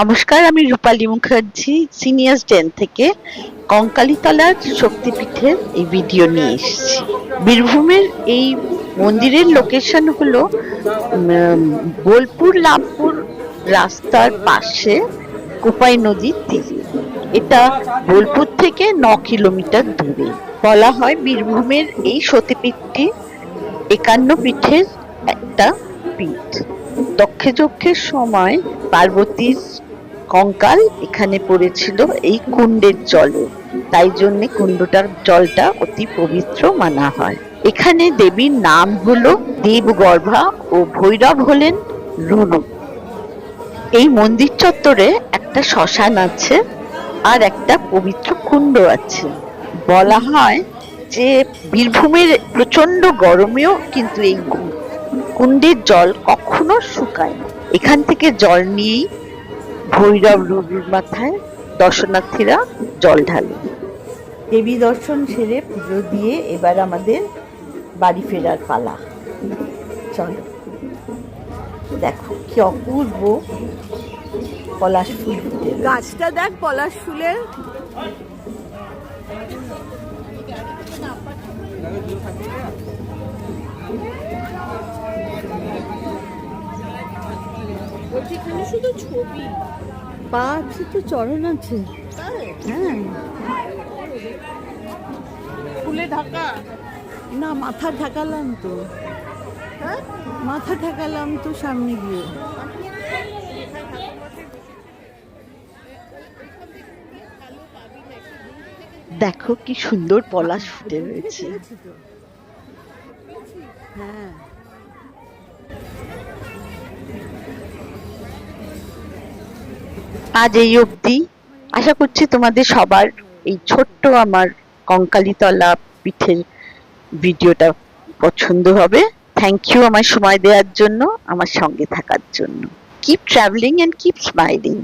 নমস্কার, আমি রূপালী মুখার্জি সিনিয়র 10 থেকে কঙ্কালীতলার শক্তিপীঠের এই ভিডিও নিয়ে এসেছি। বীরভূমের এই মন্দিরের লোকেশন হলো বোলপুর লাভপুর রাস্তার পাশে কোপাই নদীর তীরে। এটা বোলপুর থেকে 9 কিলোমিটার দূরে। বলা হয় বীরভূমের এই সতীপীঠটি 51 পীঠের একটা পীঠ। দক্ষযজ্ঞের সময় পার্বতীর কঙ্কাল এখানে পড়েছিল এই কুণ্ডের জলে, তাই জন্য কুণ্ডটার জলটা অতি পবিত্র মানা হয়। এখানে দেবীর নাম হলো দেবগর্ভা ও ভৈরব হলেন রুনু। এই মন্দির চত্বরে একটা শ্মশান আছে আর একটা পবিত্র কুণ্ড আছে। বলা হয় যে বীরভূমের প্রচন্ড গরমেও কিন্তু এই কুণ্ডের জল কখনো শুকায় না। এখান থেকে জল নিয়েই ভৈরব রুরুর মাথায় দর্শনার্থীরা জল ঢালে। দেবী দর্শন সেরে পুজো দিয়ে এবার আমাদের বাড়ি ফেরার পালা। চলো, দেখো কি অপূর্ব পলাশ ফুল ফুটে, গাছটা দেখ পলাশ ফুলের। শুধু ছবি পা আছে তো, চরণ আছে। হ্যাঁ, ফুলে ঢাকা না মাথা ঢাকালাম তো। হ্যাঁ, মাথা ঢাকালাম তো সামনে গিয়ে। দেখো কি সুন্দর পলাশ ফুটে রয়েছে। হ্যাঁ, আজ এই অবধি। আশা করছি তোমাদের সবার এই ছোট্ট আমার কঙ্কালীতলা পিঠের ভিডিওটা পছন্দ হবে। থ্যাংক ইউ আমার সময় দেওয়ার জন্য, আমার সঙ্গে থাকার জন্য। Keep travelling and keep smiling.